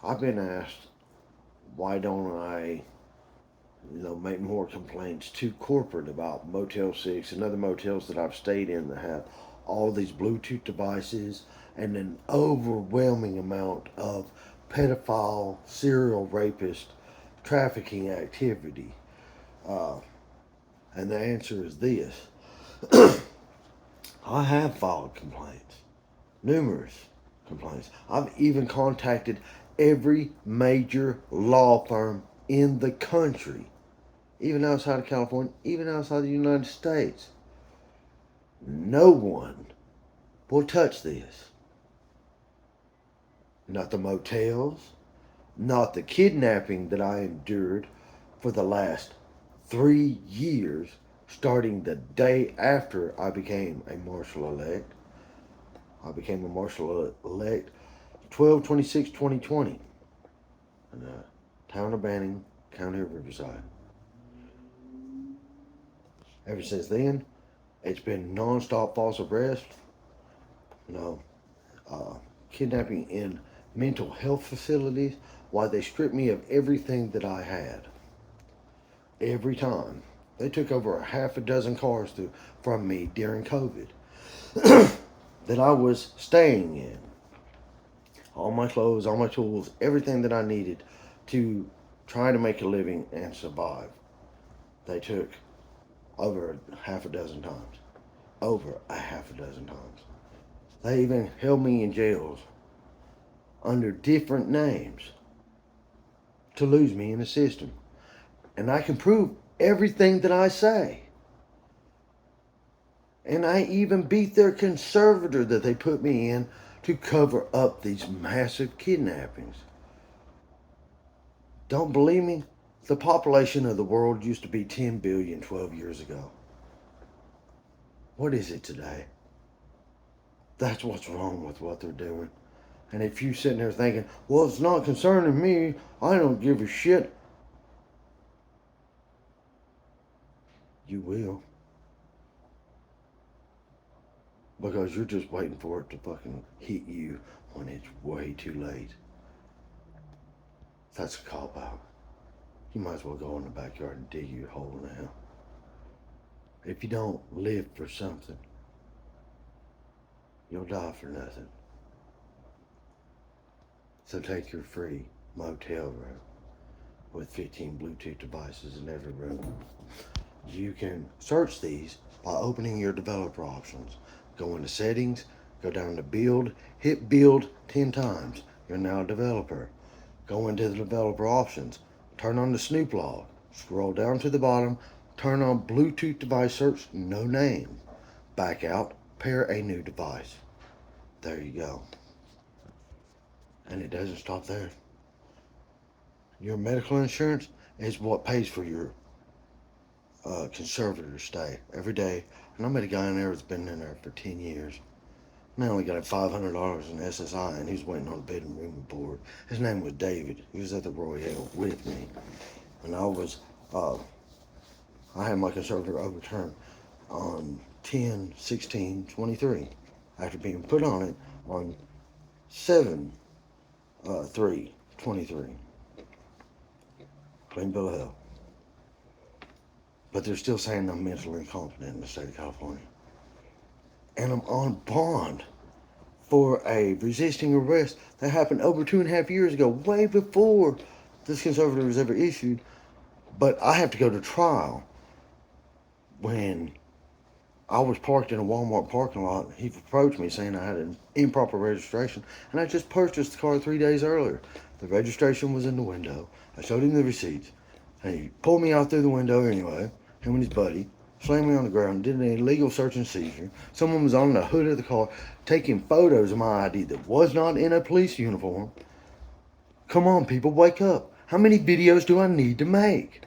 I've been asked, why don't I, make more complaints to corporate about Motel 6 and other motels that I've stayed in that have all these Bluetooth devices and an overwhelming amount of pedophile, serial rapist, trafficking activity. Uh, and the answer is this. I have filed complaints, numerous complaints. I've even contacted every major law firm in the country, even outside of California, even outside the United States. No one will touch this. Not the motels, not the kidnapping that I endured for the last 3 years, starting the day after I became a marshal elect. I became a marshal elect 12/26/2020 in the town of Banning, County of Riverside. Ever since then, it's been non-stop false arrest, no, kidnapping in mental health facilities, while they stripped me of everything that I had. Every time. They took over a half a dozen cars from me during COVID that I was staying in. All my clothes, all my tools, everything that I needed to try to make a living and survive. They took over a half a dozen times. Over a half a dozen times. They even held me in jails under different names to lose me in the system. And I can prove everything that I say. And I even beat their conservator that they put me in to cover up these massive kidnappings. Don't believe me? The population of the world used to be 10 billion 12 years ago. What is it today? That's what's wrong with what they're doing. And if you sitting there thinking, well, it's not concerning me, I don't give a shit. You will. Because you're just waiting for it to fucking hit you when it's way too late. That's a cop out. You might as well go in the backyard and dig your hole now. If you don't live for something, you'll die for nothing. So take your free motel room with 15 Bluetooth devices in every room. You can search these by opening your developer options. Go into settings, go down to build, hit build 10 times. You're now a developer. Go into the developer options, turn on the Snoop log, scroll down to the bottom, turn on Bluetooth device search, no name. Back out, pair a new device. There you go. And it doesn't stop there. Your medical insurance is what pays for your conservator stay every day. And I met a guy in there that's been in there for 10 years. And I only got $500 in SSI, and he's waiting on a bed and room report. His name was David. He was at the Royale with me. And I had my conservator overturned on 10/16/23 after being put on it on 7/3/23. Clean bill of health. But they're still saying I'm mentally incompetent in the state of California. And I'm on bond for a resisting arrest that happened over 2.5 years ago, way before this conservative was ever issued. But I have to go to trial. When I was parked in a Walmart parking lot, he approached me saying I had an improper registration, and I just purchased the car 3 days earlier. The registration was in the window. I showed him the receipts, and he pulled me out through the window anyway, him and his buddy, slammed me on the ground, did an illegal search and seizure. Someone was on the hood of the car taking photos of my ID that was not in a police uniform. Come on, people, wake up. How many videos do I need to make?